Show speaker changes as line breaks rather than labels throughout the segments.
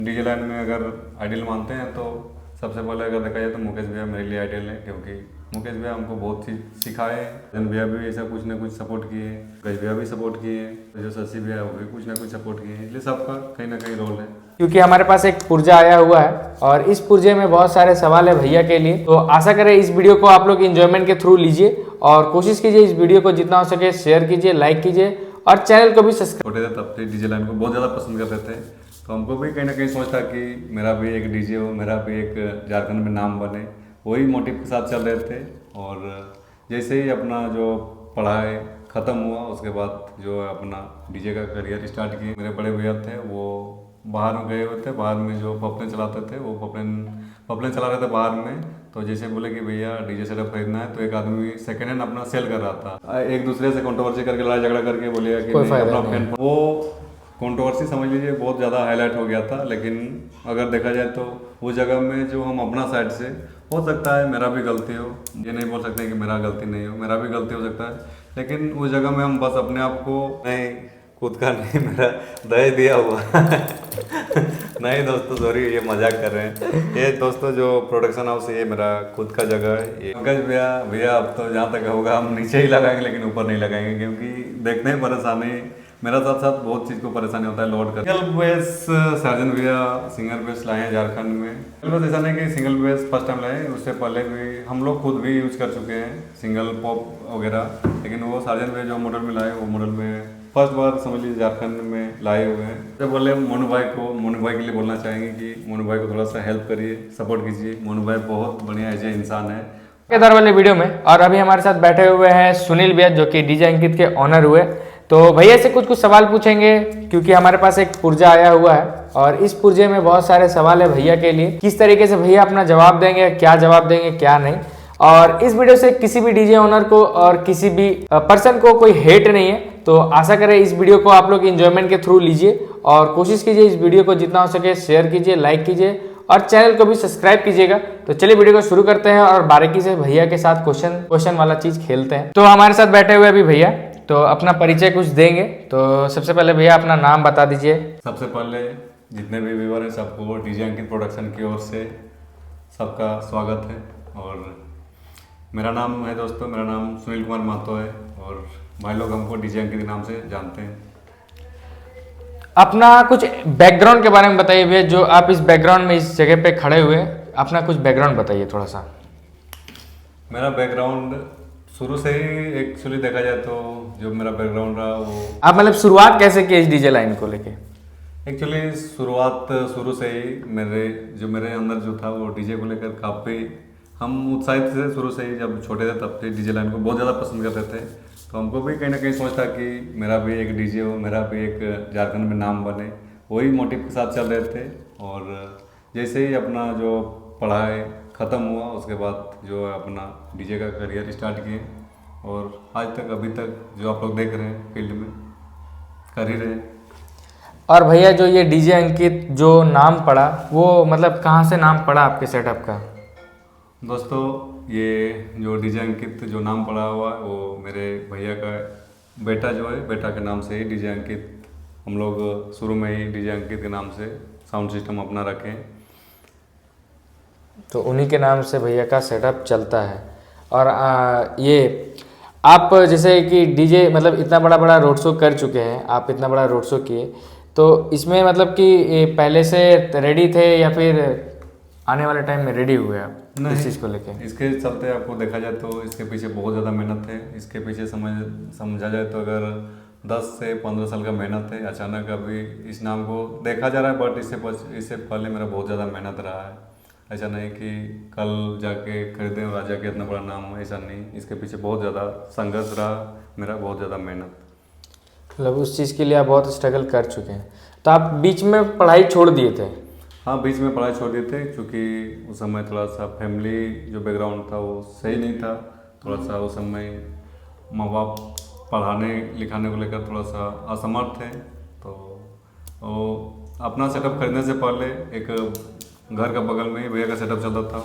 DJ line में अगर ideal मानते हैं तो सबसे पहले अगर देखा जाए तो मुकेश भैया मेरे लिए आइडियल है, क्योंकि मुकेश भैया हमको बहुत चीज़ सिखाए। जन भैया भी ऐसा कुछ ना कुछ सपोर्ट किए, गज भैया भी सपोर्ट किए, जो शशि भैया वो भी कुछ ना कुछ सपोर्ट किए, इसलिए सबका कहीं ना कहीं रोल है।
क्योंकि हमारे पास एक पुर्जा आया हुआ है और इस पुर्जे में बहुत सारे सवाल है भैया के लिए, तो आशा करें इस वीडियो को आप लोग एंजॉयमेंट के थ्रू लीजिए और कोशिश कीजिए इस वीडियो को जितना हो सके शेयर कीजिए, लाइक कीजिए और चैनल को भी सब्सक्राइब।
छोटे थे तब से डीजे लाइन को बहुत ज़्यादा पसंद करते थे, तो हमको भी कहीं ना कहीं सोच था कि मेरा भी एक डीजे हो, मेरा भी एक झारखंड में नाम बने, वही मोटिव के साथ चल रहे थे। और जैसे ही अपना जो पढ़ाई ख़त्म हुआ उसके बाद जो है अपना डीजे का करियर स्टार्ट किए। मेरे बड़े भैया थे वो बाहर में गए हुए थे, बाहर में जो पपलेन चलाते थे वो पपलेन चला रहे थे बाहर में। तो जैसे बोले कि भैया डीजे सेटअप खरीदना है, तो एक आदमी सेकेंड हैंड अपना सेल कर रहा था, एक दूसरे से कंट्रोवर्सी करके लड़ाई झगड़ा करके बोलेगा कि नहीं अपना फैन, वो कंट्रोवर्सी समझ लीजिए बहुत ज़्यादा हाईलाइट हो गया था। लेकिन अगर देखा जाए तो उस जगह में जो हम अपना साइड से, हो सकता है मेरा भी गलती हो, ये नहीं बोल सकते कि मेरा गलती नहीं हो, मेरा भी गलती हो सकता है, लेकिन उस जगह में हम बस अपने आप को नहीं, खुद का नहीं, मेरा दहेज दिया हुआ नहीं दोस्तों सॉरी, ये मजाक कर रहे हैं। ये दोस्तों जो प्रोडक्शन हाउस है ये मेरा खुद का जगह है। ये पंकज भैया भैया अब तो जहाँ तक होगा हम नीचे ही लगाएंगे, लेकिन ऊपर नहीं लगाएंगे, क्योंकि देखते हैं परेशानी मेरा साथ साथ बहुत चीज़ को परेशानी होता है लोड कर। सिंगल बेस सर्जन भैया सिंगल बेस लाए हैं झारखंड में। सिंगल बेस ऐसा नहीं कि सिंगल बेस फर्स्ट टाइम लाए, उससे पहले भी हम लोग खुद भी यूज कर चुके हैं सिंगल पॉप वगैरह, लेकिन वो सर्जन भैया जो मॉडल में लाए वो मॉडल में फर्स्ट बार समझ लीजिए झारखंड में लाए हुए हैं। तो बोले मोनू भाई के लिए बोलना चाहेंगे कि मोनू भाई को थोड़ा सा हेल्प करिए, सपोर्ट कीजिए। मोनू भाई बहुत बढ़िया ऐसे इंसान है
केदार वाले वीडियो में। और अभी हमारे साथ बैठे हुए हैं सुनील भैया जो कि डीजे अंकित के ऑनर हुए। तो भैया से कुछ सवाल पूछेंगे क्योंकि हमारे पास एक पुर्जा आया हुआ है और इस पुर्जे में बहुत सारे सवाल है भैया के लिए। किस तरीके से भैया अपना जवाब देंगे, क्या जवाब देंगे क्या नहीं। और इस वीडियो से किसी भी डीजे ओनर को और किसी भी पर्सन को कोई हेट नहीं है, तो आशा करें इस वीडियो को आप लोग एंजॉयमेंट के थ्रू लीजिए और कोशिश कीजिए इस वीडियो को जितना हो सके शेयर कीजिए, लाइक कीजिए और चैनल को भी सब्सक्राइब कीजिएगा। तो चलिए वीडियो को शुरू करते हैं और बारीकी से भैया के साथ क्वेश्चन वाला चीज खेलते हैं। तो हमारे साथ बैठे हुए अभी भैया, तो अपना परिचय कुछ देंगे। तो सबसे पहले भैया अपना नाम बता दीजिए।
सबसे पहले जितने भी व्यूअर हैं सबको डीजे अंकित प्रोडक्शन की ओर से सबका स्वागत है। और मेरा नाम है दोस्तों, मेरा नाम सुनील कुमार महतो है और भाई लोग हमको डीजे अंकित के नाम से जानते हैं।
अपना कुछ बैकग्राउंड के बारे में बताइए भैया, जो आप इस बैकग्राउंड में इस जगह पे खड़े हुए, अपना कुछ बैकग्राउंड बताइए थोड़ा सा।
मेरा बैकग्राउंड शुरू से ही एक्चुअली देखा जाए तो जो मेरा बैकग्राउंड रहा वो,
आप मतलब शुरुआत कैसे की इस डीजे लाइन को लेके?
एक्चुअली शुरुआत शुरू से ही मेरे अंदर जो था वो डीजे को लेकर काफ़ी हम उत्साहित थे। शुरू से ही जब छोटे थे तब से डीजे लाइन को बहुत ज़्यादा पसंद करते थे, तो हमको भी कहीं ना कहीं सोच था कि मेरा भी एक डीजे हो, मेरा भी एक झारखंड में नाम बने, वही मोटिव के साथ चल रहे थे। और जैसे ही अपना जो पढ़ाई ख़त्म हुआ उसके बाद जो है अपना डीजे का करियर स्टार्ट किए और आज तक अभी तक जो आप लोग देख रहे हैं फील्ड में कर ही रहे हैं।
और भैया जो ये डीजे अंकित जो नाम पड़ा वो मतलब कहाँ से नाम पड़ा आपके सेटअप का?
दोस्तों ये जो डीजे अंकित जो नाम पड़ा हुआ है वो मेरे भैया का बेटा जो है, बेटा के नाम से ही डीजे अंकित, हम लोग शुरू में ही डीजे अंकित के नाम से साउंड सिस्टम अपना रखें,
तो उन्हीं के नाम से भैया का सेटअप चलता है। और ये आप जैसे कि डीजे मतलब इतना बड़ा रोड शो कर चुके हैं, आप इतना बड़ा रोड शो किए, तो इसमें मतलब कि ये पहले से रेडी थे या फिर आने वाले टाइम में रेडी हुए आप इस चीज़ को लेके?
इसके चलते आपको देखा जाए तो इसके पीछे बहुत ज़्यादा मेहनत है। इसके पीछे समझा जाए तो अगर 10 से 15 साल का मेहनत है। अचानक अभी इस नाम को देखा जा रहा है, बट इससे पहले मेरा बहुत ज़्यादा मेहनत रहा है। ऐसा नहीं कि कल जाके खरीदें और आज जाके इतना बड़ा नाम हो, ऐसा नहीं। इसके पीछे बहुत ज़्यादा संघर्ष रहा मेरा, बहुत ज़्यादा मेहनत।
मतलब उस चीज़ के लिए आप बहुत स्ट्रगल कर चुके हैं। तो आप बीच में पढ़ाई छोड़ दिए थे?
हाँ, बीच में पढ़ाई छोड़ दिए थे क्योंकि उस समय थोड़ा सा फैमिली जो बैकग्राउंड था वो सही नहीं था। थोड़ा सा उस समय माँ बाप पढ़ाने लिखाने को लेकर थोड़ा सा असमर्थ थे। तो वो अपना सेटअप खरीदने से पहले एक घर का बगल में ही भैया का सेटअप चलता था,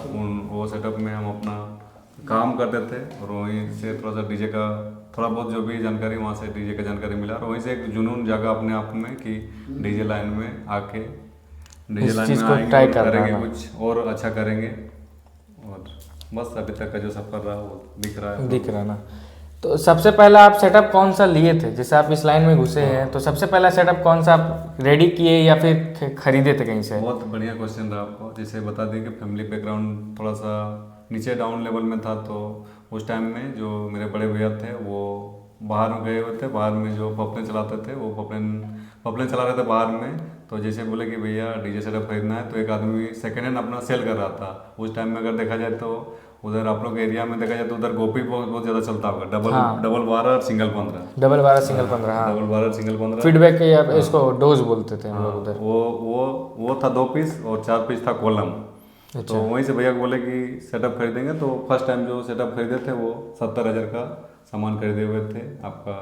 वो सेटअप में हम अपना काम करते थे और वहीं से थोड़ा सा डीजे का थोड़ा बहुत जो भी जानकारी वहाँ से डीजे का जानकारी मिला और वहीं से एक जुनून जागा अपने आप में कि डीजे लाइन में आके डीजे
इस
लाइन
चीज़
में
को
आएंगे
ट्राई
और
करना
करेंगे
है।
कुछ और अच्छा करेंगे। और बस अभी तक का जो सफ़र रहा वो दिख रहा है।
दिख रहा ना। तो सबसे पहला आप सेटअप कौन सा लिए थे, जैसे आप इस लाइन में घुसे हैं तो सबसे पहला सेटअप कौन सा आप रेडी किए या फिर खरीदे थे कहीं से?
बहुत बढ़िया क्वेश्चन रहा आपको। जैसे बता दें कि फैमिली बैकग्राउंड थोड़ा सा नीचे डाउन लेवल में था, तो उस टाइम में जो मेरे बड़े भैया थे वो बाहर में गए हुए थे। बाहर में जो पपलेन चलाते थे वो पपलेन पपलेन चला रहे थे बाहर में। तो जैसे बोले कि भैया डीजे सेटअप खरीदना है, तो एक आदमी सेकेंड हैंड अपना सेल कर रहा था। उस टाइम में अगर देखा जाए तो उधर आप लोग एरिया में देखा जाए तो उधर गोपी बहुत ज़्यादा चलता होगा। डबल
हाँ।
डबल 12 और सिंगल 15।
डबल 12 सिंगल 15, हाँ।
डबल 12 और सिंगल 15।
फीडबैक के या इसको डोज बोलते थे हम लोग
हाँ,
उधर।
वो था 2 पीस और 4 पीस था कॉलम। तो वहीं से भैया को बोले कि सेटअप खरीदेंगे। तो फर्स्ट टाइम जो सेटअप खरीदे थे वो 70,000 का सामान खरीदे हुए थे। आपका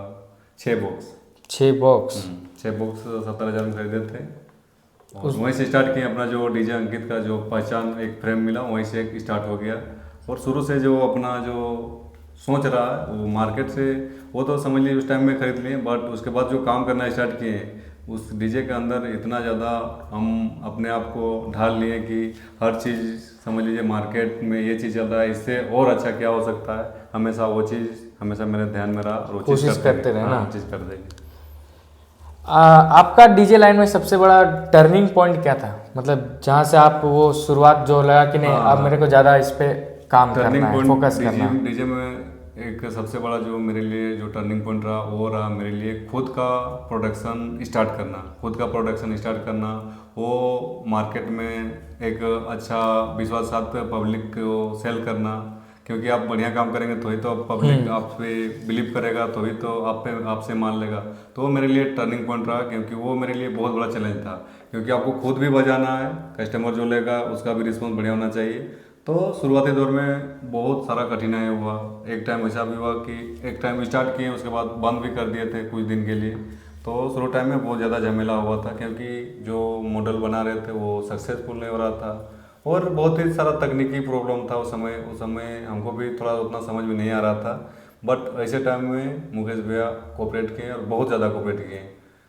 6 बॉक्स
6 बॉक्स।
6 बॉक्स 70,000 में खरीदे थे। और वहीं से स्टार्ट किए अपना जो डीजे अंकित का जो पहचान एक फ्रेम मिला, वहीं से एक स्टार्ट हो गया। और शुरू से जो अपना जो सोच रहा है वो मार्केट से वो तो समझ लीजिए उस टाइम में खरीद लिए, बट उसके बाद जो काम करना स्टार्ट किए उस डीजे के अंदर इतना ज़्यादा हम अपने आप को ढाल लिए कि हर चीज़ समझ लीजिए मार्केट में ये चीज़ चल रहा है, इससे और अच्छा क्या हो सकता है, हमेशा वो चीज़ हमेशा मेरे ध्यान में रहा और वो चीज़
कोशिश करते रहे ना।
चीज़ कर देंगे।
आपका डीजे लाइन में सबसे बड़ा टर्निंग पॉइंट क्या था, मतलब जहाँ से आप वो शुरुआत जो लगा कि नहीं अब मेरे को ज़्यादा इस पे काम करना है, फोकस करना है?
डीजे में एक सबसे बड़ा जो मेरे लिए जो टर्निंग पॉइंट रहा वो रहा मेरे लिए खुद का प्रोडक्शन स्टार्ट करना। खुद का प्रोडक्शन स्टार्ट करना, वो मार्केट में एक अच्छा विश्वास साथ पब्लिक को सेल करना। क्योंकि आप बढ़िया काम करेंगे तो ही तो पब्लिक आप पे बिलीव करेगा, तो ही तो आपसे मान लेगा। तो वो मेरे लिए टर्निंग पॉइंट रहा, क्योंकि वो मेरे लिए बहुत बड़ा चैलेंज था। क्योंकि आपको खुद भी बजाना है, कस्टमर जो लेगा उसका भी रिस्पॉन्स बढ़िया होना चाहिए। तो शुरुआती दौर में बहुत सारा कठिनाई हुआ। एक टाइम ऐसा भी हुआ कि एक टाइम स्टार्ट किए उसके बाद बंद भी कर दिए थे कुछ दिन के लिए। तो शुरू टाइम में बहुत ज़्यादा झमेला हुआ था, क्योंकि जो मॉडल बना रहे थे वो सक्सेसफुल नहीं हो रहा था और बहुत ही सारा तकनीकी प्रॉब्लम था उस समय हमको भी थोड़ा उतना समझ में नहीं आ रहा था। बट ऐसे टाइम में मुकेश भैया कोऑपरेट किए और बहुत ज़्यादा कोऑपरेट किए।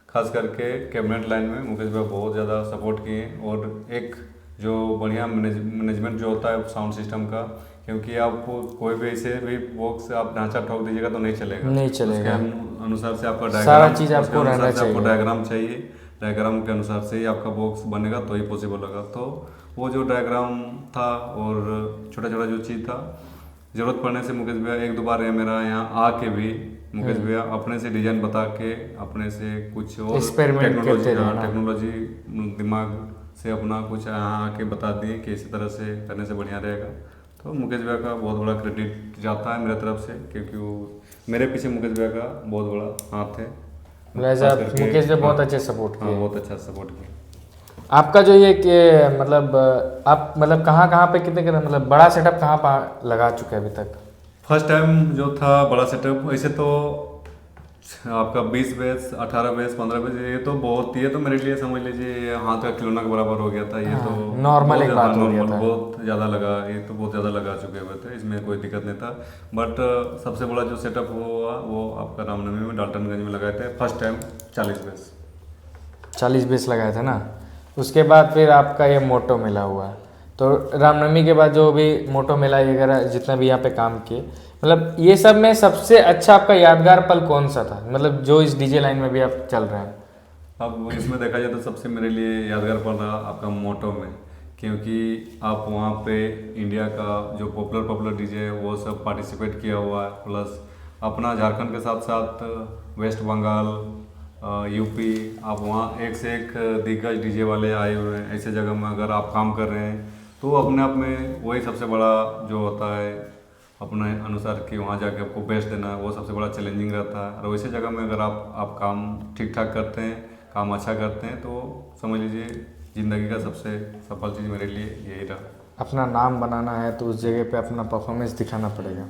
खास करके कैबिनेट लाइन में मुकेश भैया बहुत ज़्यादा सपोर्ट किए। और एक जो बढ़िया मैनेजमेंट जो होता है साउंड सिस्टम का, क्योंकि आपको कोई भी ऐसे भी बॉक्स आप ढांचा ठोक दीजिएगा तो नहीं चलेगा।
नहीं चलेगा।
उसके अनुसार से आपका
सारा
डायग्राम
चीज़ आपको रहना चाहिए।
डायग्राम चाहिए। डायग्राम के अनुसार से ही आपका बॉक्स बनेगा तो ही पॉसिबल होगा। तो वो जो डायग्राम था और छोटा छोटा जो चीज़ था, ज़रूरत पड़ने से मुकेश भैया एक दो बार मेरा यहाँ आके भी मुकेश भैया अपने से डिजाइन बता के अपने से कुछ और
एक्सपेरिमेंट करते रहे ना।
टेक्नोलॉजी दिमाग से अपना कुछ यहाँ आके बता दिए कि इसी तरह से करने से बढ़िया रहेगा। तो मुकेश भैया का बहुत बड़ा क्रेडिट जाता है मेरे तरफ से, क्योंकि वो मेरे पीछे मुकेश भैया का बहुत बड़ा हाथ है।
वैसे आप मुकेश जी बहुत अच्छे सपोर्ट
हाँ,
किए।
बहुत अच्छा सपोर्ट किया।
आपका जो ये कि मतलब आप मतलब कहाँ कहाँ पे कितने मतलब बड़ा सेटअप कहाँ पर लगा चुके हैं अभी तक?
फर्स्ट टाइम जो था बड़ा सेटअप, वैसे तो आपका 20 बेस 18 बेस 15 बेस ये तो बहुत, ये तो मेरे लिए समझ लीजिए हाथ का खिलौना के बराबर हो गया था। ये तो
नॉर्मल एक बात हो गया था।
बहुत ज़्यादा लगा, ये तो बहुत ज़्यादा लगा चुके हुए थे, इसमें कोई दिक्कत नहीं था। बट सबसे बड़ा जो सेटअप हुआ वो आपका रामनवमी में डाल्टनगंज में लगाए थे फर्स्ट टाइम 40 बेस।
40 बेस लगाए थे ना। उसके बाद फिर आपका ये मोटो मेला हुआ। तो रामनवमी के बाद जो भी मोटो मेला वगैरह जितना भी यहाँ पे काम किए, मतलब ये सब में सबसे अच्छा आपका यादगार पल कौन सा था, मतलब जो इस डीजे लाइन में भी आप चल रहे हैं?
अब इसमें देखा जाए तो सबसे मेरे लिए यादगार पल रहा आपका मोटो में, क्योंकि आप वहाँ पे इंडिया का जो पॉपुलर डीजे है वो सब पार्टिसिपेट किया हुआ है। प्लस अपना झारखंड के साथ साथ वेस्ट बंगाल यूपी, आप वहाँ एक से एक दिग्गज डीजे वाले आए हुए हैं। ऐसे जगह में अगर आप काम कर रहे हैं तो अपने आप में वही सबसे बड़ा जो होता है अपने अनुसार कि वहाँ जाके आपको बेस्ट देना है, वो सबसे बड़ा चैलेंजिंग रहता है। और वैसे जगह में अगर आप काम ठीक ठाक करते हैं, काम अच्छा करते हैं, तो समझ लीजिए ज़िंदगी का सबसे सफल चीज़ मेरे लिए यही रहा।
अपना नाम बनाना है तो उस जगह पे अपना परफॉर्मेंस दिखाना पड़ेगा।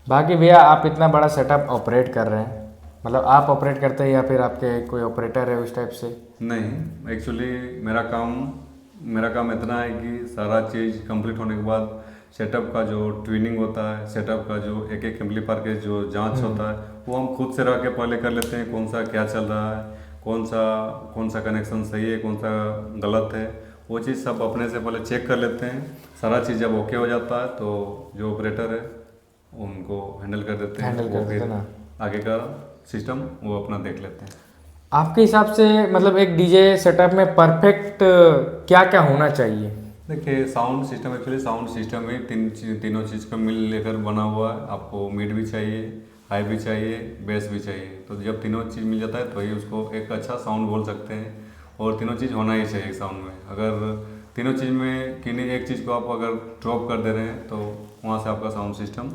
बाकी भैया आप इतना बड़ा सेटअप ऑपरेट कर रहे हैं, मतलब आप ऑपरेट करते हैं या फिर आपके कोई ऑपरेटर है उस टाइप से?
नहीं, एक्चुअली मेरा काम इतना है कि सारा चीज़ कंप्लीट होने के बाद सेटअप का जो ट्यूनिंग होता है, सेटअप का जो एक एक एम्पलीफायर के जो जांच होता है वो हम खुद से रह के पहले कर लेते हैं। कौन सा क्या चल रहा है, कौन सा कनेक्शन सही है, कौन सा गलत है, वो चीज़ सब अपने से पहले चेक कर लेते हैं। सारा चीज़ जब ओके हो जाता है तो जो ऑपरेटर है उनको हैंडल कर देते हैं,
हैंडल कर
वो
देते
फिर
हैं ना।
आगे का सिस्टम वो अपना देख लेते हैं।
आपके हिसाब से मतलब एक डीजे सेटअप में परफेक्ट क्या क्या होना चाहिए?
देखिए sound system, actually sound system में तीनों चीज़ का मिल लेकर बना हुआ है। आपको मिड भी चाहिए, हाई भी चाहिए, बेस भी चाहिए। तो जब तीनों चीज़ मिल जाता है तो ही उसको एक अच्छा साउंड बोल सकते हैं। और तीनों चीज़ होना ही चाहिए साउंड में। अगर तीनों चीज़ में किन्हीं एक चीज़ को आप अगर ड्रॉप कर दे रहे हैं तो वहाँ से आपका साउंड सिस्टम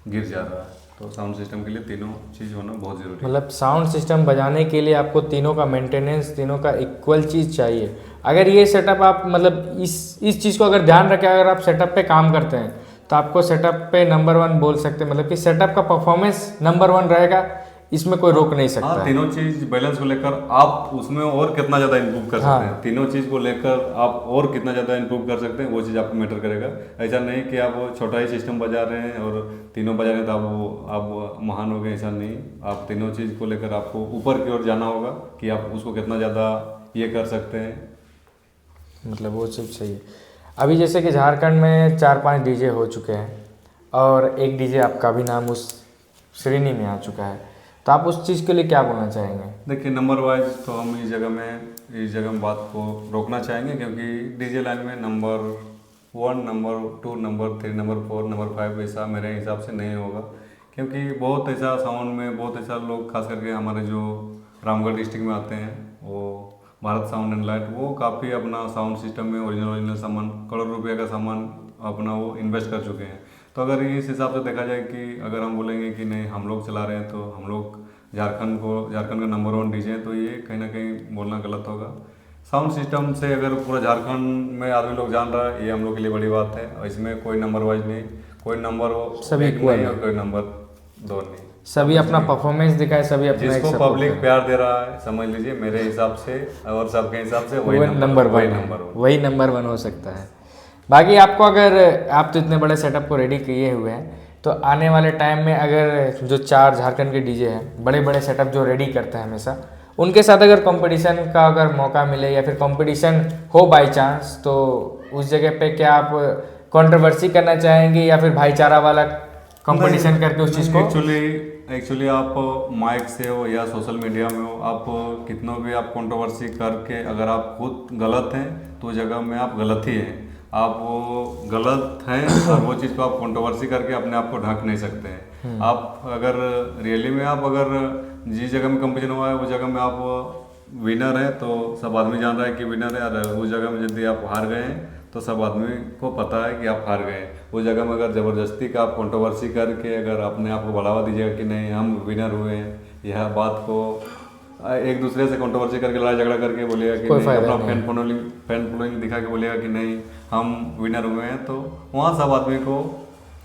गिर जा रहा है। तो साउंड सिस्टम के लिए तीनों चीज़ होना बहुत ज़रूरी है।
मतलब साउंड सिस्टम बजाने के लिए आपको तीनों का मेंटेनेंस, तीनों का इक्वल चीज़ चाहिए। अगर ये सेटअप आप मतलब इस चीज़ को अगर ध्यान रखें, अगर आप सेटअप पे काम करते हैं तो आपको सेटअप पे नंबर 1 बोल सकते हैं। मतलब कि सेटअप का परफॉर्मेंस नंबर 1 रहेगा, इसमें कोई रोक नहीं सकता
हाँ,
है।
तीनों चीज़ बैलेंस को लेकर आप उसमें और कितना ज़्यादा इंप्रूव कर सकते हैं। तीनों चीज़ को लेकर आप और कितना ज़्यादा इंप्रूव कर सकते हैं, वो चीज़ आपको मैटर करेगा। ऐसा नहीं कि आप छोटा ही सिस्टम बजा रहे हैं और तीनों बजा रहे हैं तो आप महान हो गए, ऐसा नहीं। आप तीनों चीज़ को लेकर आपको ऊपर की ओर जाना होगा कि आप उसको कितना ज़्यादा ये कर सकते हैं।
मतलब वो चीज़ चाहिए। अभी जैसे कि झारखंड में 4-5 डीजे हो चुके हैं और एक डीजे आपका भी नाम उस श्रेणी में आ चुका है, तो आप उस चीज़ के लिए क्या बोलना चाहेंगे?
देखिए नंबर वाइज तो हम इस जगह में बात को रोकना चाहेंगे, क्योंकि डीजे लाइन में number 1, number 2, number 3, number 4, number 5 ऐसा मेरे हिसाब से नहीं होगा। क्योंकि बहुत ऐसा साउंड में बहुत ऐसा लोग, खास करके हमारे जो रामगढ़ डिस्ट्रिक्ट में आते हैं, वो भारत साउंड एंड लाइट, वो काफ़ी अपना साउंड सिस्टम में ओरिजिनल सामान, करोड़ रुपये का सामान अपना वो इन्वेस्ट कर चुके हैं। तो अगर इस हिसाब से देखा जाए कि अगर हम बोलेंगे कि नहीं हम लोग चला रहे हैं तो हम लोग झारखंड का नंबर 1 डीजे, तो ये कहीं ना कहीं बोलना गलत होगा। साउंड सिस्टम से अगर पूरा झारखंड में आदमी लोग जान रहा है, ये हम लोग के लिए बड़ी बात है। और इसमें कोई नंबर वाइज नहीं, कोई नंबर
सभी
एक नहीं और कोई नंबर 2 नहीं।
सभी अपना परफॉर्मेंस दिखाए, सभी अपना
जिसको
एक
पब्लिक प्यार दे रहा है, समझ लीजिए मेरे हिसाब से और सबके हिसाब से वही
नंबर वही नंबर 1 हो सकता है। बाकी आपको अगर आप तो इतने बड़े सेटअप को रेडी किए हुए हैं, तो आने वाले टाइम में अगर जो 4 झारखंड के डीजे हैं, बड़े बड़े सेटअप जो रेडी करते हैं हमेशा, उनके साथ अगर कंपटीशन का अगर मौका मिले या फिर कंपटीशन हो बाय चांस, तो उस जगह पे क्या आप कंट्रोवर्सी करना चाहेंगे या फिर भाईचारा वाला कंपटीशन करके उस चीज़ को?
एक्चुअली आप माइक से हो या सोशल मीडिया में हो, आप कितना भी आप कंट्रोवर्सी करके अगर आप खुद गलत हैं तो उस जगह में आप गलत ही हैं। आप वो गलत हैं और वो चीज़ को आप कंट्रोवर्सी करके अपने आप को ढक नहीं सकते हैं। आप अगर रियली में आप अगर जिस जगह में कंपटीशन हुआ है उस जगह में आप विनर हैं तो सब आदमी जान रहा है कि विनर है। और उस जगह में यदि आप हार गए हैं तो सब आदमी को पता है कि आप हार गए। उस जगह में अगर ज़बरदस्ती का आप कंट्रोवर्सी करके अगर अपने आप को बढ़ावा दीजिएगा कि नहीं हम विनर हुए हैं, यह बात को एक दूसरे से कंट्रोवर्सी करके लड़ाई झगड़ा करके बोलेगा कि नहीं, अपना फैन फॉलोइंग दिखा के बोलेगा कि नहीं हम विनर हुए हैं, तो वहाँ सब आदमी को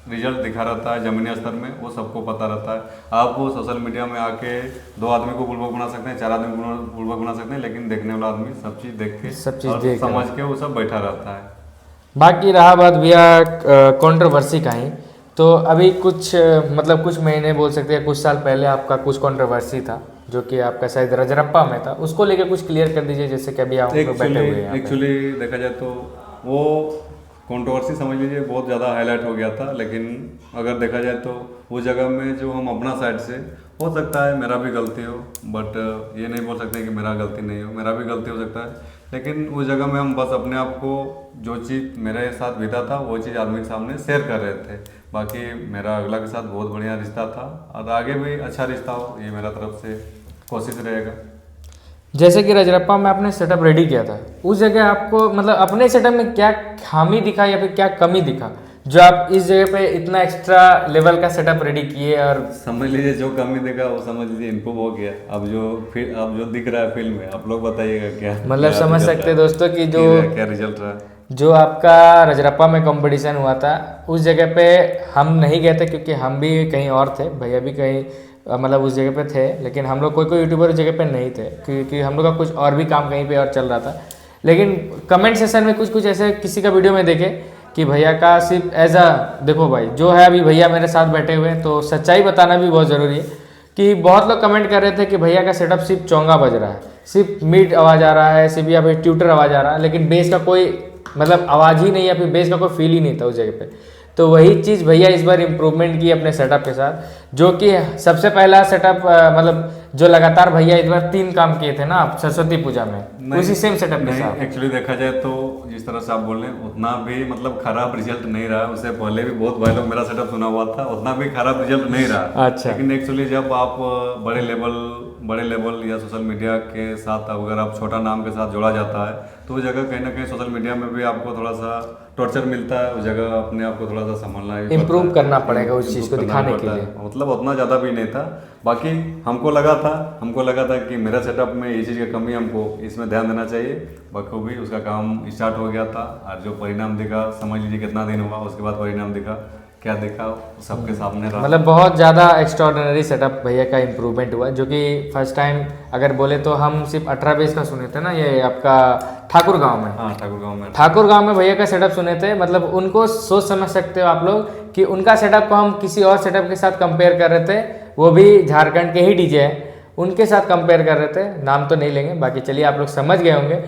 रिजल्ट दिखा रहता है जमीनी स्तर में, वो सबको पता रहता है। आप वो सोशल मीडिया में आके 2 आदमी को बुलबक बना सकते हैं, 4 आदमी को बुलबक बना सकते हैं, लेकिन देखने वाला आदमी सब चीज़ देख के और समझ के वो सब बैठा रहता है।
बाकी रहा बात भैया कंट्रोवर्सी का ही, तो अभी कुछ मतलब कुछ महीने बोल सकते हैं, कुछ साल पहले आपका कुछ कंट्रोवर्सी था जो कि आपका शायद रजरप्पा में था, उसको लेके कुछ क्लियर कर दीजिए। जैसे कि अभी आप बैठे हुए हैं,
एक्चुअली देखा जाए तो वो कंट्रोवर्सी समझ लीजिए बहुत ज़्यादा हाईलाइट हो गया था। लेकिन अगर देखा जाए तो उस जगह में जो हम अपना साइड से, हो सकता है मेरा भी गलती हो, बट ये नहीं बोल सकते कि मेरा गलती नहीं हो, मेरा भी गलती हो सकता है। लेकिन उस जगह में हम बस अपने आप को जो चीज़ मेरे साथ बीता था वो चीज़ आदमी के सामने शेयर कर रहे थे। बाकी मेरा अगला के साथ बहुत बढ़िया रिश्ता था और आगे भी अच्छा रिश्ता हो, ये मेरा तरफ से कोशिश रहेगा।
जैसे कि रजरप्पा में आपने सेटअप रेडी किया था, उस जगह आपको मतलब अपने सेटअप में क्या खामी दिखा या फिर क्या कमी दिखा जो आप इस जगह पे इतना एक्स्ट्रा लेवल का सेटअप रेडी किए? और
समझ लीजिए जो कमी देखा वो समझ लीजिए इम्प्रूव हो गया। अब जो दिख रहा है फिल्म में, आप लोग बताइएगा क्या
मतलब समझ सकते हैं दोस्तों कि जो
क्या रिजल्ट रहा।
जो आपका रजरप्पा में कंपटीशन हुआ था उस जगह पे हम नहीं गए थे, क्योंकि हम भी कहीं और थे, भैया भी कहीं मतलब उस जगह पे थे, लेकिन हम लोग कोई यूट्यूबर उस जगह पे नहीं थे, क्योंकि हम लोग का कुछ और भी काम कहीं पे और चल रहा था। लेकिन कमेंट सेशन में कुछ ऐसे किसी का वीडियो में देखे कि भैया का सिर्फ देखो भाई जो है, अभी भैया मेरे साथ बैठे हुए हैं, तो सच्चाई बताना भी बहुत ज़रूरी है कि बहुत लोग कमेंट कर रहे थे कि भैया का सेटअप सिर्फ चोंगा बज रहा है, सिर्फ मिड आवाज़ आ रहा है, सिर्फ या फिर ट्यूटर आवाज़ आ रहा है, लेकिन बेस का कोई मतलब आवाज़ ही नहीं या फिर बेस का कोई फील ही नहीं था उस जगह पे। तो वही चीज़ भैया इस बार इम्प्रूवमेंट की अपने सेटअप के साथ, जो कि सबसे पहला सेटअप मतलब जो लगातार भैया इस बार 3 काम किए थे ना सरस्वती पूजा में, उसी सेम सेटअप के साथ।
एक्चुअली देखा जाए तो जिस तरह से आप बोल रहे हैं उतना भी मतलब खराब रिजल्ट नहीं रहा। उससे पहले भी बहुत भाई लोग मेरा सेटअप सुना हुआ था, उतना भी खराब रिजल्ट नहीं रहा।
अच्छा।
लेकिन एक्चुअली जब आप बड़े लेवल या सोशल मीडिया के साथ अगर आप छोटा नाम के साथ जोड़ा जाता है तो उस जगह कहीं ना कहीं सोशल मीडिया में भी आपको थोड़ा सा टॉर्चर मिलता है। उस जगह अपने आप को थोड़ा सा संभालना
इम्प्रूव करना पड़ेगा उस चीज़ को दिखाने के लिए।
मतलब उतना ज़्यादा भी नहीं था। बाकी हमको लगा था कि मेरा सेटअप में ये चीज़ की कमी, हमको इसमें ध्यान देना चाहिए। बखूबी उसका काम स्टार्ट हो गया था और जो परिणाम दिखा, समझ लीजिए कितना दिन हुआ उसके बाद परिणाम दिखा, क्या दिखा सबके सामने रहा।
मतलब बहुत ज़्यादा एक्स्ट्राऑर्डिनरी सेटअप भैया का इम्प्रूवमेंट हुआ, जो कि फर्स्ट टाइम अगर बोले तो हम सिर्फ 18 बेस का सुने थे ना, ये आपका ठाकुर गांव में।
हाँ, ठाकुर गांव में
भैया का सेटअप सुने थे। मतलब उनको सोच समझ सकते हो आप लोग कि उनका सेटअप को हम किसी और सेटअप के साथ कंपेयर कर रहे थे, वो भी झारखंड के ही डीजे हैं, उनके साथ कंपेयर कर रहे थे। नाम तो नहीं लेंगे, बाकी चलिए आप लोग समझ गए होंगे।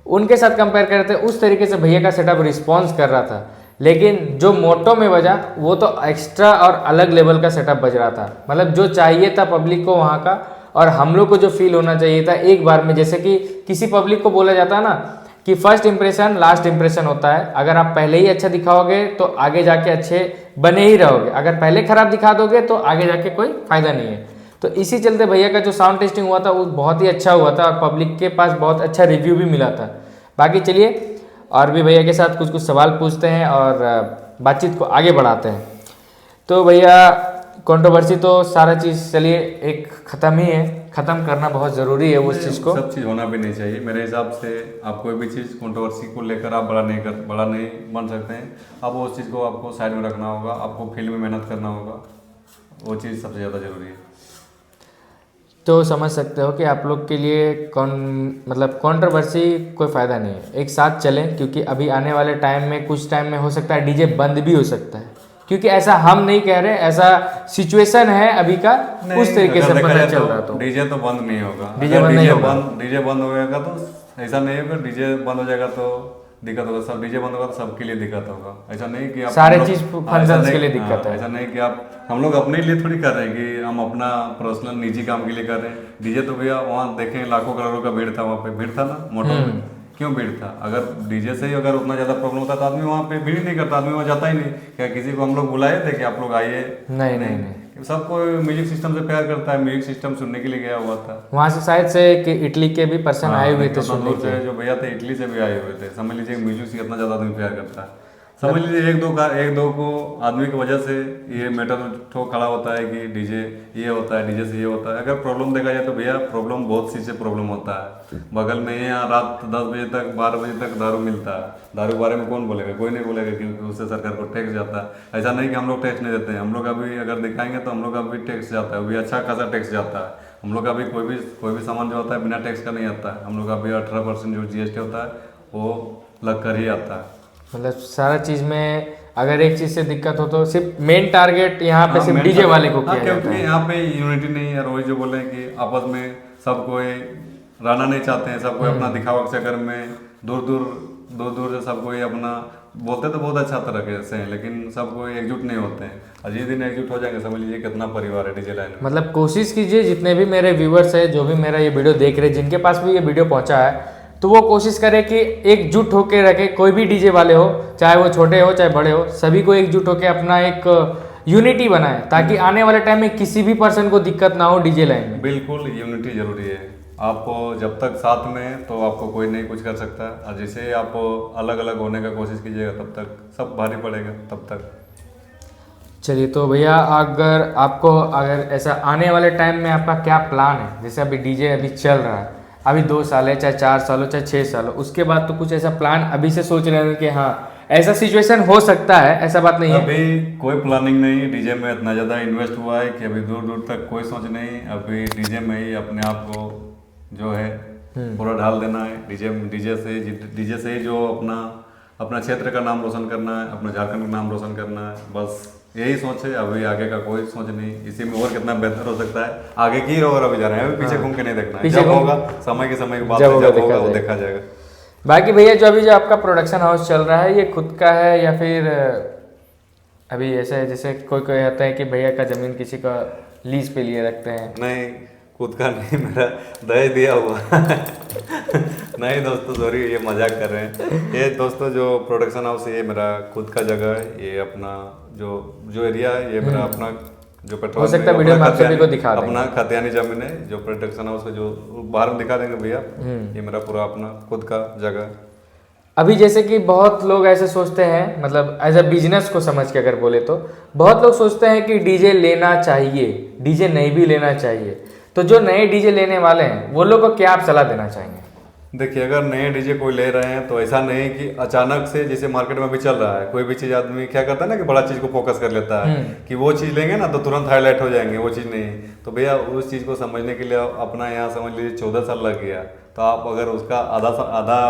उनके साथ कंपेयर कर रहे थे, उस तरीके से भैया का सेटअप रिस्पॉन्स कर रहा था। लेकिन जो मोटो में बजा वो तो एक्स्ट्रा और अलग लेवल का सेटअप बज रहा था। मतलब जो चाहिए था पब्लिक को वहाँ का, और हम लोग को जो फील होना चाहिए था एक बार में, जैसे कि किसी पब्लिक को बोला जाता है ना कि फर्स्ट इंप्रेशन लास्ट इंप्रेशन होता है। अगर आप पहले ही अच्छा दिखाओगे तो आगे जाके अच्छे बने ही रहोगे, अगर पहले खराब दिखा दोगे तो आगे जाके कोई फायदा नहीं है। तो इसी चलते भैया का जो साउंड टेस्टिंग हुआ था वो बहुत ही अच्छा हुआ था और पब्लिक के पास बहुत अच्छा रिव्यू भी मिला था। बाकी चलिए और भी भैया के साथ कुछ सवाल पूछते हैं और बातचीत को आगे बढ़ाते हैं। तो भैया कंट्रोवर्सी तो सारा चीज़ चलिए एक ख़त्म ही है, ख़त्म करना बहुत ज़रूरी है उस चीज़ को।
सब चीज़ होना भी नहीं चाहिए मेरे हिसाब से। आप कोई भी चीज़ कंट्रोवर्सी को लेकर आप बड़ा नहीं बन सकते हैं। अब उस चीज़ को आपको साइड में रखना होगा, आपको फील्ड में मेहनत करना होगा, वो चीज़ सबसे ज़्यादा ज़रूरी है।
तो समझ सकते हो कि आप लोग के लिए मतलब कंट्रोवर्सी कोई फ़ायदा नहीं है, एक साथ चलें, क्योंकि अभी आने वाले टाइम में कुछ टाइम में हो सकता है डीजे बंद भी हो सकता है, क्योंकि ऐसा हम नहीं कह रहे, ऐसा सिचुएशन है अभी का उस तरीके से पता चल रहा। तो
डीजे तो बंद नहीं होगा,
डीजे बंद नहीं होगा,
डीजे बंद होगा तो ऐसा नहीं होगा डीजे बंद हो जाएगा तो दिक्कत होगा। सब डीजे बंद होगा तो सबके लिए दिक्कत होगा। ऐसा नहीं कि आप
सारे चीज फंक्शंस के लिए दिक्कत है।
ऐसा नहीं कि आप हम लोग अपने लिए थोड़ी कर रहे हैं कि हम अपना पर्सनल निजी काम के लिए कर रहे हैं। डीजे तो भैया वहाँ देखें लाखों करोड़ों का भीड़ था, वहाँ पे भीड़ था ना मोटो में, क्यों भीड़ था? अगर डीजे से ही अगर उतना ज़्यादा प्रॉब्लम होता तो आदमी वहाँ पे भीड़ नहीं करता, आदमी वहाँ जाता ही नहीं। क्या किसी को हम लोग बुलाए थे कि आप लोग आइए?
नहीं।
सबको म्यूजिक सिस्टम से प्यार करता है, म्यूजिक सिस्टम सुनने के लिए गया हुआ था।
वहाँ से शायद से कि इटली के भी पर्सन आए हुए थे सुनने के,
जो भैया थे इटली से भी आए हुए थे। समझ लीजिए म्यूजिक से कितना ज़्यादा आदमी प्यार करता है। समझ लीजिए एक दो को आदमी की वजह से ये मैटर ठो खड़ा होता है कि डीजे ये होता है, डीजे से ये होता है। अगर प्रॉब्लम देखा जाए तो भैया प्रॉब्लम बहुत सी से प्रॉब्लम होता है। बगल में यहाँ रात 10 बजे तक 12 बजे तक दारू मिलता है। दारू के बारे में कौन बोलेगा? कोई नहीं बोलेगा, क्योंकि उससे सरकार को टैक्स जाता है। ऐसा नहीं कि हम लोग टैक्स नहीं देते हैं, हम लोग अभी अगर दिखाएंगे तो हम लोग का भी टैक्स जाता है, अभी अच्छा खासा टैक्स जाता है। हम लोग का भी कोई भी सामान जो होता है बिना टैक्स का नहीं आता है। हम लोग का भी 18% जो GST होता है वो लग कर ही आता है।
मतलब सारा चीज़ में अगर एक चीज़ से दिक्कत हो तो सिर्फ मेन टारगेट यहाँ पे सिर्फ डीजे वाले को किया जाता है।
क्योंकि यहाँ पे यूनिटी नहीं है। रोहित जो बोले कि आपस में सब कोई रहना नहीं चाहते हैं, सब कोई अपना दिखावा के चक्कर में दूर दूर से सब कोई अपना बोलते तो बहुत अच्छा तरह से हैं, लेकिन सब कोई एकजुट नहीं होते हैं। और जिस दिन एकजुट हो जाएंगे समझ लीजिए कितना परिवार है डीजे लाइन में।
मतलब कोशिश कीजिए जितने भी मेरे व्यूवर्स हैं, जो भी मेरा ये वीडियो देख रहे हैं, जिनके पास भी ये वीडियो पहुँचा है, तो वो कोशिश करे कि एकजुट होकर रखे। कोई भी डीजे वाले हो, चाहे वो छोटे हो चाहे बड़े हो, सभी को एकजुट होकर अपना एक यूनिटी बनाए, ताकि आने वाले टाइम में किसी भी पर्सन को दिक्कत ना हो डीजे लाइन में।
बिल्कुल यूनिटी जरूरी है। आप जब तक साथ में तो आपको कोई नहीं कुछ कर सकता, और जैसे आप अलग अलग होने का कोशिश कीजिएगा तब तक सब भारी पड़ेगा तब तक।
चलिए तो भैया अगर ऐसा आने वाले टाइम में आपका क्या प्लान है? जैसे अभी डीजे अभी चल रहा है, अभी 2 साल है, चाहे 4 साल हो, चाहे 6 साल हो, उसके बाद तो कुछ ऐसा प्लान अभी से सोच रहे हैं कि हाँ ऐसा सिचुएशन हो सकता है? ऐसा बात नहीं है
अभी कोई प्लानिंग नहीं। डीजे में इतना ज़्यादा इन्वेस्ट हुआ है कि अभी दूर दूर तक कोई सोच नहीं। अभी डीजे में ही अपने आप को जो है पूरा ढाल देना है। डीजे से ही जो अपना क्षेत्र का नाम रोशन करना है, अपना झारखंड का नाम रोशन करना है, बस यही सोच है अभी, आगे का कोई सोच नहीं, इसी में और कितना बेहतर हो सकता है आगे की और अभी जा रहे हैं, अभी पीछे घूम के नहीं देखना है,
पीछे
जब
घूम-
होगा समय के समय के बाद
जब होगा
जब होगा
देखा
वो
जाएगा।
देखा जाएगा।
बाकी भैया जो अभी जो आपका प्रोडक्शन हाउस चल रहा है, ये खुद का है या फिर अभी ऐसा है जैसे कोई कोई आता है कि भैया का ज़मीन किसी का लीज पे लिए रखते हैं?
नहीं, खुद का नहीं, मेरा दहेज दिया हुआ नहीं दोस्तों, सॉरी, ये मजाक कर रहे हैं। ये दोस्तों जो प्रोडक्शन हाउस है ये मेरा खुद का जगह है, ये अपना जो जो एरिया है ये मेरा अपना जो पेट्रोल
हो सकता है वीडियो में आप सभी को दिखा देंगे।
अपना खतियानी जमीन है, जो प्रोडक्शन हाउस है जो बाहर में दिखा देंगे भैया, ये मेरा पूरा अपना खुद का जगह है।
अभी जैसे कि बहुत लोग ऐसे सोचते हैं, मतलब एज अ बिजनेस को समझ के अगर बोले तो बहुत लोग सोचते हैं कि डीजे लेना चाहिए, डीजे नहीं भी लेना चाहिए। तो जो नए डीजे लेने वाले हैं वो लोग को क्या आप सलाह देना चाहेंगे?
देखिए, अगर नए डीजे कोई ले रहे हैं तो ऐसा नहीं कि अचानक से, जैसे मार्केट में भी चल रहा है, कोई भी चीज़ आदमी क्या करता है ना कि बड़ा चीज़ को फोकस कर लेता है कि वो चीज़ लेंगे ना तो तुरंत हाईलाइट हो जाएंगे, वो चीज़ नहीं। तो भैया उस चीज़ को समझने के लिए अपना यहाँ समझ लीजिए 14 साल लग गया, तो आप अगर उसका आधा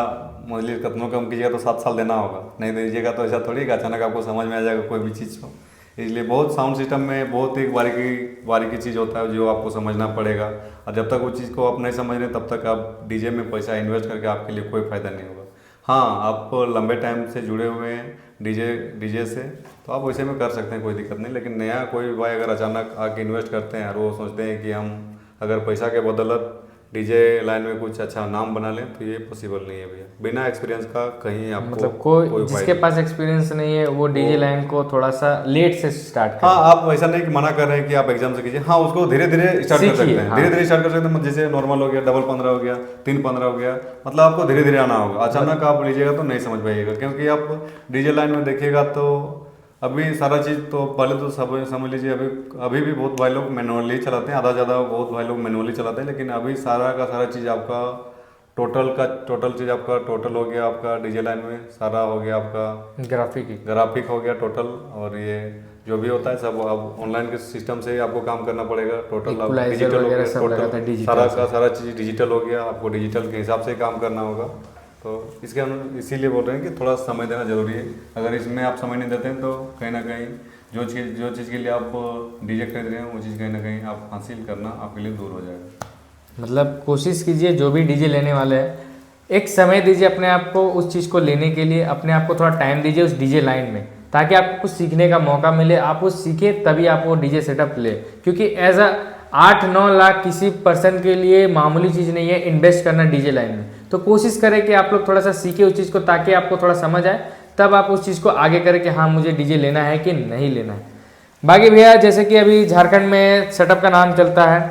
मान लीजिए कतनों कम कीजिएगा तो 7 साल देना होगा, नहीं दीजिएगा तो ऐसा थोड़ी कि अचानक आपको समझ में आ जाएगा कोई भी चीज़ को। इसलिए बहुत साउंड सिस्टम में बहुत एक बारीकी चीज़ होता है जो आपको समझना पड़ेगा, और जब तक उस चीज़ को आप नहीं समझ रहे तब तक आप डीजे में पैसा इन्वेस्ट करके आपके लिए कोई फ़ायदा नहीं होगा। हाँ, आप लंबे टाइम से जुड़े हुए हैं डीजे से तो आप वैसे में कर सकते हैं, कोई दिक्कत नहीं। लेकिन नया कोई भाई अगर अचानक आके इन्वेस्ट करते हैं और वो सोचते हैं कि हम अगर पैसा के बदौलत डीजे लाइन में कुछ अच्छा नाम बना लें, तो ये पॉसिबल नहीं है भैया। बिना एक्सपीरियंस का कहीं आपको
मतलब कोई
फायदा
जिसके पास एक्सपीरियंस नहीं है वो डीजे लाइन को थोड़ा सा लेट से स्टार्ट करे।
हाँ, आप ऐसा नहीं कि मना कर रहे हैं कि आप एग्जाम से कीजिए, हाँ उसको धीरे धीरे स्टार्ट कर
सीखिए,
सकते हैं,
हाँ।
धीरे धीरे स्टार्ट कर सकते हैं। जैसे नॉर्मल हो गया, डबल 15 हो गया, 3-15 हो गया, मतलब आपको धीरे धीरे आना होगा। अचानक आप लीजिएगा तो नहीं समझ पाइएगा, क्योंकि आप डीजे लाइन में देखिएगा तो अभी सारा चीज़ तो पहले तो सब समझ लीजिए, अभी भी बहुत भाई लोग मैनुअली चलाते हैं, आधा ज़्यादा बहुत भाई लोग मैनुअली चलाते हैं। लेकिन अभी सारा का सारा चीज़ आपका टोटल चीज़ आपका टोटल हो गया, आपका डीजे लाइन में सारा हो गया, आपका ग्राफिक हो गया टोटल, और ये जो भी होता है सब अब ऑनलाइन के सिस्टम से ही आपको काम करना पड़ेगा। टोटल डिजिटल हो गया, टोटल सारा का सारा चीज़ डिजिटल हो गया, आपको डिजिटल के हिसाब से काम करना होगा। तो इसीलिए बोल रहे हैं कि थोड़ा समय देना जरूरी है। अगर इसमें आप समय नहीं देते हैं तो कहीं ना कहीं जो चीज़ के लिए आप डीजे खरीद रहे हैं वो चीज़ कहीं ना कहीं आप हासिल करना आपके लिए दूर हो जाएगा।
मतलब कोशिश कीजिए जो भी डीजे लेने वाले हैं, एक समय दीजिए अपने आप को उस चीज़ को लेने के लिए, अपने आप को थोड़ा टाइम दीजिए उस डीजे लाइन में, ताकि आपको कुछ सीखने का मौका मिले, आप वो सीखे तभी आप वो डीजे सेटअप ले। क्योंकि एज अ 8-9 लाख किसी पर्सन के लिए मामूली चीज़ नहीं है इन्वेस्ट करना डीजे लाइन में। तो कोशिश करें कि आप लोग थोड़ा सा सीखे उस चीज़ को, ताकि आपको थोड़ा समझ आए, तब आप उस चीज़ को आगे करें कि हाँ मुझे डीजे लेना है कि नहीं लेना है। बाकी भैया जैसे कि अभी झारखंड में सेटअप का नाम चलता है,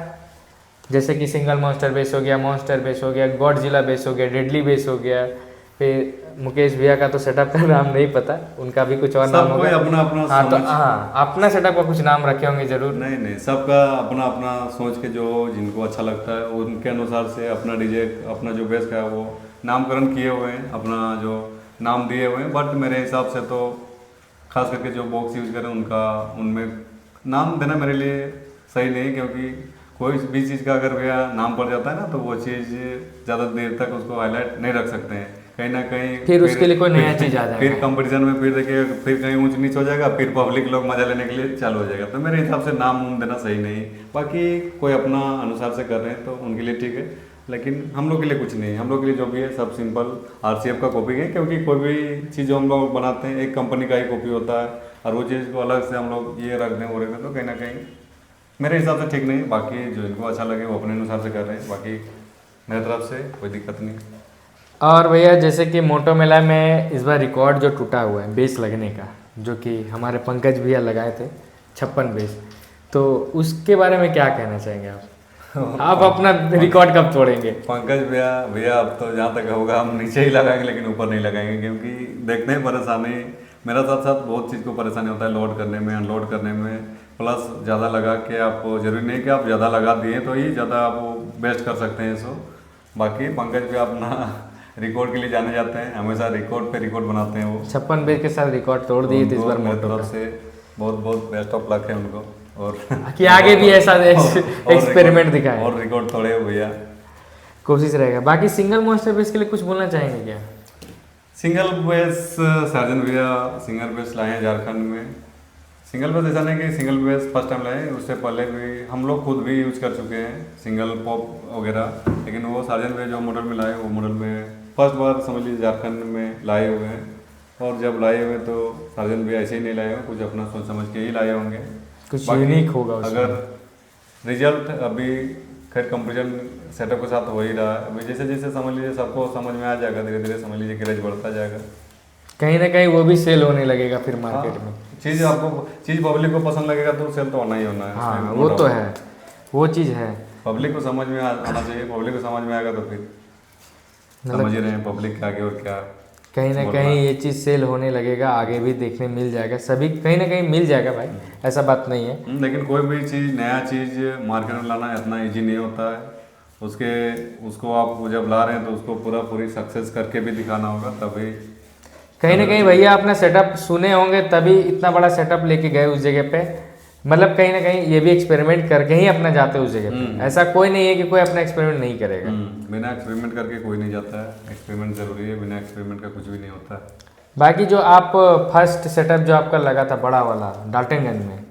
जैसे कि सिंगल मॉन्स्टर बेस हो गया, मॉन्स्टर बेस हो गया, गॉडजिला बेस हो गया, डेडली बेस हो गया, फिर मुकेश भैया का तो सेटअप का नाम नहीं पता, उनका भी कुछ और नाम होगा।
अपना अपना
हाँ तो हाँ, अपना सेटअप का कुछ नाम रखे होंगे जरूर।
नहीं, सबका अपना अपना सोच के जो जिनको अच्छा लगता है उनके अनुसार से अपना डीजे अपना जो बेस का है वो नामकरण किए हुए हैं, अपना जो नाम दिए हुए हैं। बट मेरे हिसाब से तो खास करके जो बॉक्स यूज करें उनमें नाम देना मेरे लिए सही नहीं, क्योंकि कोई भी चीज़ का अगर भैया नाम पड़ जाता है ना तो वो चीज़ ज़्यादा देर तक उसको हाईलाइट नहीं रख सकते हैं, कहीं ना कहीं
फिर उसके लिए कोई नया चीज़ आ जाएगा,
फिर कंपटीशन में फिर देखिए फिर कहीं ऊंच नीच हो जाएगा, फिर पब्लिक लोग मजा लेने के लिए चालू हो जाएगा। तो मेरे हिसाब से नाम देना सही नहीं। बाकी कोई अपना अनुसार से कर रहे हैं तो उनके लिए ठीक है, लेकिन हम लोग के लिए कुछ नहीं है। हम लोग के लिए जो भी है सब सिंपल RCF का कॉपी है, क्योंकि कोई भी चीज़ जो हम लोग बनाते हैं एक कंपनी का ही कॉपी होता है, और वो चीज़ को अलग से हम लोग ये रख दें वो रख दें तो कहीं ना कहीं मेरे हिसाब से ठीक नहीं। बाकी जो इनको अच्छा लगे वो अपने अनुसार से कर रहे हैं, बाकी मेरी तरफ से कोई दिक्कत नहीं।
और भैया जैसे कि मोटो मेला में इस बार रिकॉर्ड जो टूटा हुआ है बेस लगने का, जो कि हमारे पंकज भैया लगाए थे 56 बेस, तो उसके बारे में क्या कहना चाहेंगे आप अपना रिकॉर्ड कब तोड़ेंगे?
पंकज भैया अब तो जहाँ तक होगा हम नीचे ही लगाएंगे, लेकिन ऊपर नहीं लगाएंगे, क्योंकि देखते हैं परेशानी मेरा साथ साथ बहुत चीज़ को परेशानी होता है, लोड करने में अनलोड करने में, प्लस ज़्यादा लगा के आप जरूरी नहीं कि आप ज़्यादा लगा दिए तो ही ज़्यादा आप बेस्ट कर सकते हैं इसको। बाकी पंकज भी अपना रिकॉर्ड के लिए जाने जाते हैं, हमेशा रिकॉर्ड पे रिकॉर्ड बनाते हैं वो।
56 बेस के साथ रिकॉर्ड तोड़ दिए थे इस बार
मेरी
मोटो
तरफ से बहुत बहुत बेस्ट ऑफ लक है उनको, और
कि आगे भी ऐसा एक्सपेरिमेंट दिखाएं
और रिकॉर्ड तोड़े भैया,
कोशिश रहेगा। बाकी सिंगल मॉन्स्टर बेस के लिए कुछ बोलना चाहेंगे क्या?
सिंगल बेस सर्जन भैया सिंगल बेस लाए हैं झारखंड में, सिंगल बेस ऐसा नहीं कि सिंगल बेस फर्स्ट टाइम लाए, उससे पहले भी हम लोग खुद भी यूज कर चुके हैं सिंगल पॉप वगैरह, लेकिन वो सार्जन में जो मॉडल में लाए वो मॉडल में फर्स्ट बार समझ लीजिए झारखंड में लाए हुए हैं। और जब लाए हुए तो सार्जन भी ऐसे ही नहीं लाए हुए, कुछ अपना सोच समझ के ही लाए होंगे,
कुछ
बाकी
यूनिक होगा उसमें।
अगर रिजल्ट अभी खैर कंपेरिजन सेटअप के साथ हो ही रहा है, अभी जैसे जैसे समझ लीजिए सबको समझ में आ जाएगा, धीरे धीरे समझ लीजिए क्रेज बढ़ता जाएगा।
कहीं ना कहीं वो भी सेल होने लगेगा फिर मार्केट में।
चीज़ आपको चीज़ पब्लिक को पसंद लगेगा तो सेल तो होना ही होना है।
हाँ
इसमें
वो
no
तो
doubt।
है, वो चीज़ है।
पब्लिक को समझ में आना चाहिए, पब्लिक को समझ में आएगा तो फिर समझ ही रहे हैं पब्लिक के आगे और क्या
कहीं ना
बोल
कहीं
रहा है।
ये चीज़ सेल होने लगेगा, आगे भी देखने मिल जाएगा, सभी कहीं ना कहीं मिल जाएगा भाई, ऐसा बात नहीं है।
लेकिन कोई भी चीज़ नया चीज़ मार्केट में लाना इतना इजी नहीं होता है, उसको आप जब ला रहे हैं तो उसको पूरी सक्सेस करके भी दिखाना होगा, तभी
कहीं ना कहीं भैया अपना सेटअप सुने होंगे तभी इतना बड़ा सेटअप लेके गए उस जगह पे, मतलब कहीं ना कहीं ये भी एक्सपेरिमेंट करके ही अपना जाते उस जगह पे। ऐसा कोई नहीं है कि कोई अपना एक्सपेरिमेंट नहीं करेगा।
बिना एक्सपेरिमेंट करके कोई नहीं जाता है, एक्सपेरिमेंट जरूरी है, बिना एक्सपेरिमेंट का कुछ भी नहीं होता है।
बाकी जो आप फर्स्ट सेटअप जो आपका लगा था बड़ा वाला डाल्टनगंज में,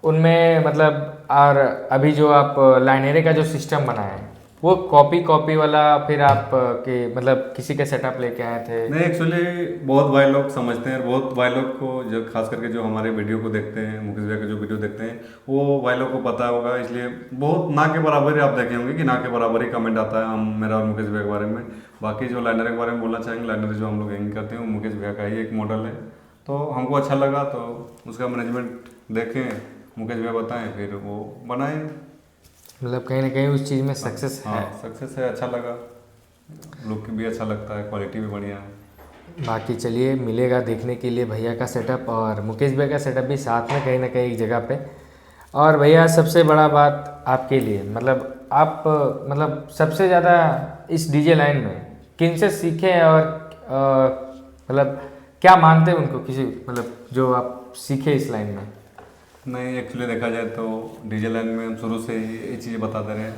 उनमें मतलब और अभी जो आप लाइनरे का जो सिस्टम बनाया है वो कॉपी वाला फिर आप के मतलब किसी के सेटअप लेके आए थे?
नहीं, एक्चुअली बहुत भाई लोग समझते हैं, बहुत भाई लोग को जो खास करके जो हमारे वीडियो को देखते हैं, मुकेश भैया के जो वीडियो देखते हैं वो भाई लोग को पता होगा, इसलिए बहुत ना के बराबर ही आप देखे होंगे कि ना के बराबर ही कमेंट आता है हम मेरा और मुकेश भैया के बारे में। बाकी जो लाइनर के बारे में बोलना चाहेंगे, लाइनर जो हम लोग हैंग करते हैं वो मुकेश भैया का ही एक मॉडल है, तो हमको अच्छा लगा तो उसका मैनेजमेंट देखें, मुकेश भैया बताएं, फिर वो बनाएं।
मतलब कहीं ना कहीं उस चीज़ में सक्सेस है।
हाँ सक्सेस है, अच्छा लगा, लुक भी अच्छा लगता है, क्वालिटी भी बढ़िया है।
बाकी चलिए मिलेगा देखने के लिए भैया का सेटअप और मुकेश भैया का सेटअप भी साथ में कहीं ना कहीं एक जगह पे। और भैया सबसे बड़ा बात आपके लिए मतलब आप मतलब सबसे ज़्यादा इस डीजे लाइन में किन से सीखे और मतलब क्या मानते हैं उनको, किसी मतलब जो आप सीखे इस लाइन में?
नहीं, एक्चुअली देखा जाए तो डीजे लाइन में हम शुरू से ही ये चीज़ बताते रहे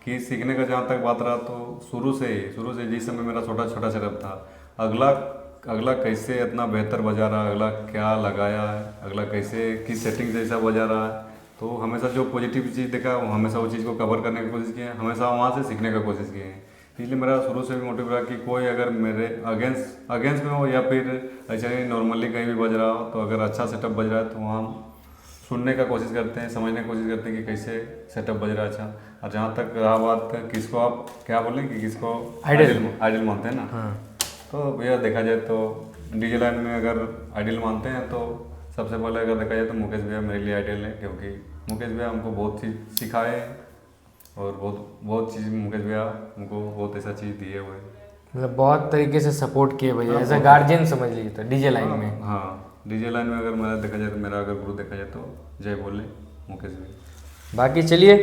कि सीखने का जहाँ तक बात रहा तो शुरू से जिस समय मेरा छोटा सेटअप था, अगला कैसे इतना बेहतर बजा रहा है, अगला क्या लगाया है, अगला कैसे किस सेटिंग से ऐसा बजा रहा है, तो हमेशा जो पॉजिटिव चीज़ देखा वो हमेशा वो चीज़ को कवर करने की कोशिश किए हैं, हमेशा वहाँ से सीखने का कोशिश किए हैं। इसलिए मेरा शुरू से भी मोटिव रहा कि कोई अगर मेरे अगेंस्ट में हो या फिर ऐसा ही नॉर्मली कहीं भी बज रहा हो, तो अगर अच्छा सेटअप बज रहा है तो वहाँ हम सुनने का कोशिश करते हैं, समझने की कोशिश करते हैं कि कैसे सेटअप बज रहा है अच्छा। और जहाँ तक रहा बात किसको आप क्या बोलें कि किसको आइडियल मानते हैं ना, तो भैया देखा जाए तो डीजे लाइन में अगर आइडियल मानते हैं तो सबसे पहले अगर देखा जाए तो मुकेश भैया मेरे लिए आइडियल है, क्योंकि मुकेश भैया हमको बहुत चीज़ सिखाए हैं और बहुत चीज़ मुकेश भैया हमको बहुत ऐसा चीज़ दिए हुए हैं,
मतलब बहुत तरीके से सपोर्ट किए भैया, एज अ गार्जियन समझ लीजिए तो डीजे लाइन में।
हाँ डीजे लाइन में अगर मेरा देखा जाए तो मेरा अगर गुरु देखा जाए तो जय बोले मुकेश भैया।
बाकी चलिए,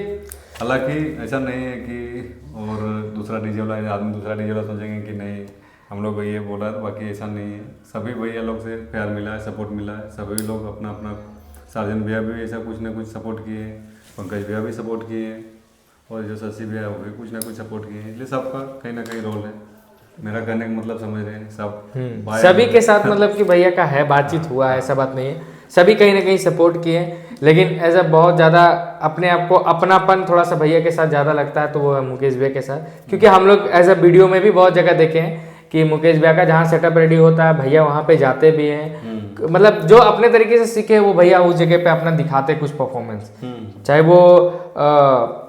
हालांकि ऐसा नहीं है कि और दूसरा डीजे वाला आदमी दूसरा डीजे वाला सोचेंगे कि नहीं हम लोग ये बोला है, तो बाकी ऐसा नहीं है, सभी भैया लोग से प्यार मिला है, सपोर्ट मिला है, सभी लोग अपना अपना सार्जन भैया भी ऐसा कुछ ना कुछ सपोर्ट किए हैं, पंकज भैया भी सपोर्ट किए हैं और जो शशि भैया वो भी कुछ ना कुछ सपोर्ट किए हैं, इसलिए सबका कहीं ना कहीं रोल है। मेरा कहने का मतलब समझ रहे हैं सब
सभी के साथ मतलब कि भैया का है बातचीत हुआ है, ऐसा बात नहीं है, सभी कहीं ना कहीं सपोर्ट किए, लेकिन एज अ बहुत ज़्यादा अपने आप को अपनापन थोड़ा सा भैया के साथ ज़्यादा लगता है तो वो है मुकेश भैया के साथ, क्योंकि हम लोग एज अ वीडियो में भी बहुत जगह देखे हैं कि मुकेश भैया का जहाँ सेटअप रेडी होता है भैया वहाँ पे जाते भी हैं, मतलब जो अपने तरीके से सीखे वो भैया उस जगह पे अपना दिखाते कुछ परफॉर्मेंस, चाहे वो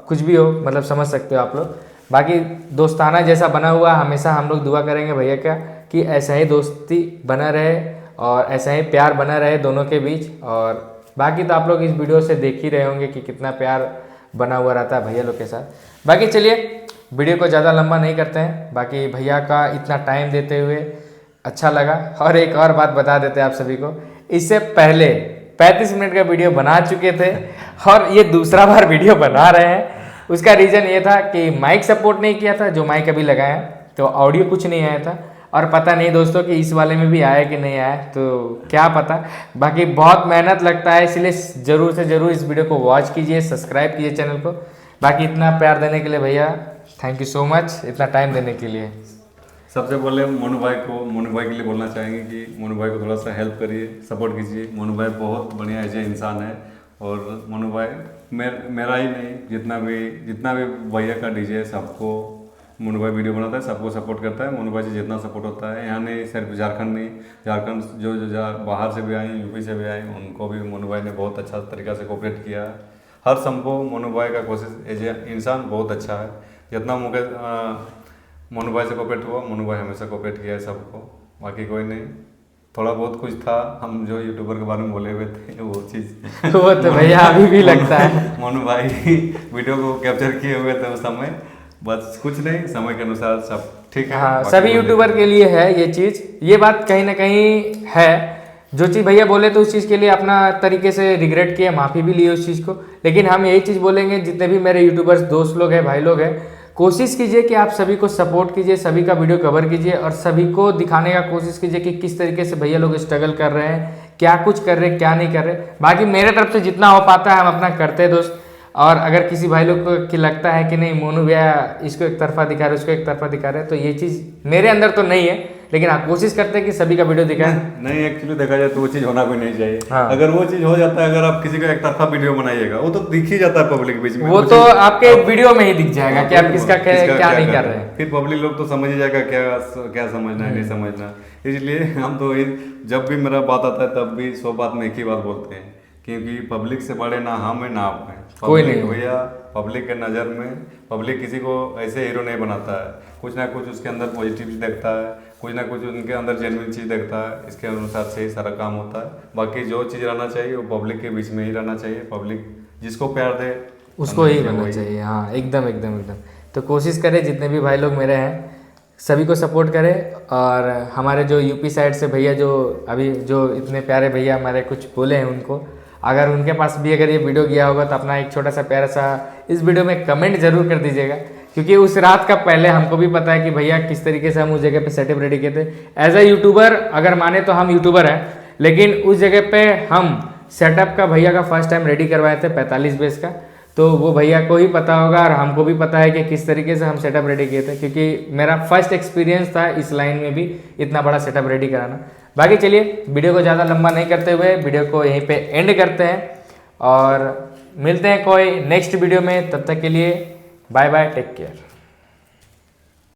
कुछ भी हो, मतलब समझ सकते हो आप लोग। बाकी दोस्ताना जैसा बना हुआ हमेशा हम लोग दुआ करेंगे भैया का कि ऐसा ही दोस्ती बना रहे और ऐसा ही प्यार बना रहे दोनों के बीच। और बाकी तो आप लोग इस वीडियो से देख ही रहे होंगे कि कितना प्यार बना हुआ रहता है भैया लोग के साथ। बाकी चलिए वीडियो को ज़्यादा लंबा नहीं करते हैं, बाकी भैया का इतना टाइम देते हुए अच्छा लगा। और एक और बात बता देते हैं आप सभी को, इससे पहले 35 मिनट का वीडियो बना चुके थे और ये दूसरा बार वीडियो बना रहे हैं। उसका रीज़न ये था कि माइक सपोर्ट नहीं किया था, जो माइक अभी लगाया तो ऑडियो कुछ नहीं आया था, और पता नहीं दोस्तों कि इस वाले में भी आया कि नहीं आया तो क्या पता। बाकी बहुत मेहनत लगता है, इसलिए ज़रूर से ज़रूर इस वीडियो को वॉच कीजिए, सब्सक्राइब कीजिए चैनल को। बाकी इतना प्यार देने के लिए भैया थैंक यू सो मच, इतना टाइम देने के लिए।
सबसे पहले मोनू भाई के लिए बोलना चाहेंगे कि मोनू भाई को थोड़ा सा हेल्प करिए, सपोर्ट कीजिए। मोनू भाई बहुत बढ़िया ऐसे इंसान है, और मोनू भाई मेरा ही नहीं, जितना भी भैया का डीजे है सबको मोनू भाई वीडियो बनाता है, सबको सपोर्ट करता है। मोनू भाई से जितना सपोर्ट होता है, यहाँ नहीं सिर्फ झारखंड नहीं, झारखंड जो बाहर से भी आए, यूपी से भी आए, उनको भी मोनू भाई ने बहुत अच्छा तरीक़ा से कोऑपरेट किया है। हर संभव मोनू भाई का कोशिश एज इंसान बहुत अच्छा है। जितना मौके मोनू भाई से कोऑपरेट हुआ, मोनू भाई हमेशा कोऑपरेट किया है सबको, बाकी कोई नहीं। थोड़ा बहुत कुछ था, हम जो यूट्यूबर के बारे में बोले हुए थे वो चीज़
वो तो भैया अभी भी लगता है।
मोनू भाई वीडियो को कैप्चर किए हुए थे उस समय, बस कुछ नहीं, समय के अनुसार सब ठीक है।
हाँ, सभी यूट्यूबर के लिए है ये चीज़, ये बात कहीं ना कहीं है। जो चीज़ भैया बोले तो उस चीज़ के लिए अपना तरीके से रिग्रेट किया, माफ़ी भी ली उस चीज़ को। लेकिन हम यही चीज़ बोलेंगे, जितने भी मेरे यूट्यूबर्स दोस्त लोग हैं, भाई लोग हैं, कोशिश कीजिए कि आप सभी को सपोर्ट कीजिए, सभी का वीडियो कवर कीजिए, और सभी को दिखाने का कोशिश कीजिए कि किस तरीके से भैया लोग स्ट्रगल कर रहे हैं, क्या कुछ कर रहे हैं, क्या नहीं कर रहे। बाकी मेरे तरफ से जितना हो पाता है हम अपना करते हैं दोस्त। और अगर किसी भाई लोग को कि लगता है कि नहीं मोनू भैया इसको एक तरफा दिखा रहे, उसको एक तरफा दिखा रहे, तो ये चीज़ मेरे अंदर तो नहीं है, लेकिन आप कोशिश करते हैं कि सभी का वीडियो दिखाएं।
नहीं, एक्चुअली देखा जाए तो वो चीज़ होना भी नहीं चाहिए।
हाँ।
अगर वो चीज़ हो जाता है, अगर आप किसी का एक तरफा वीडियो बनाइएगा, वो तो दिख ही जाता है पब्लिक के बीच में,
वो तो आपके वीडियो में ही दिख जाएगा कि आप किसका क्या नहीं कर रहे हैं।
फिर पब्लिक लोग तो समझ ही जाएगा क्या समझना है, नहीं समझना। इसलिए हम तो जब भी मेरा बात आता है तब भी 100 बात में एक ही बात बोलते हैं, क्योंकि पब्लिक से बड़े ना हम है ना आप है,
कोई नहीं
भैया। पब्लिक के नज़र में पब्लिक किसी को ऐसे हीरो नहीं बनाता है, कुछ ना कुछ उसके अंदर पॉजिटिव देखता है, कुछ ना कुछ उनके अंदर जेन्युइन चीज़ देखता है, इसके अनुसार से ही सारा काम होता है। बाकी जो चीज़ रहना चाहिए वो पब्लिक के बीच में ही रहना चाहिए, पब्लिक जिसको प्यार दे
उसको ही बनना चाहिए। हाँ, एकदम एकदम एकदम। तो कोशिश करें, जितने भी भाई लोग मेरे हैं सभी को सपोर्ट करें। और हमारे जो यूपी साइड से भैया जो अभी जो इतने प्यारे भैया हमारे कुछ बोले हैं, उनको अगर उनके पास भी अगर ये वीडियो गया होगा तो अपना एक छोटा सा प्यारा सा इस वीडियो में कमेंट जरूर कर दीजिएगा, क्योंकि उस रात का पहले हमको भी पता है कि भैया किस तरीके से हम उस जगह पे सेटअप रेडी किए थे। एज अ यूट्यूबर अगर माने तो हम यूट्यूबर हैं, लेकिन उस जगह पे हम सेटअप का भैया का फर्स्ट टाइम रेडी करवाए थे 45 बेस का, तो वो भैया को ही पता होगा और हमको भी पता है कि किस तरीके से हम सेटअप रेडी किए थे, क्योंकि मेरा फर्स्ट एक्सपीरियंस था इस लाइन में भी इतना बड़ा सेटअप रेडी कराना। बाकी चलिए वीडियो को ज़्यादा लंबा नहीं करते हुए वीडियो को यहीं पे एंड करते हैं, और मिलते हैं कोई नेक्स्ट वीडियो में। तब तक के लिए बाय बाय, टेक केयर।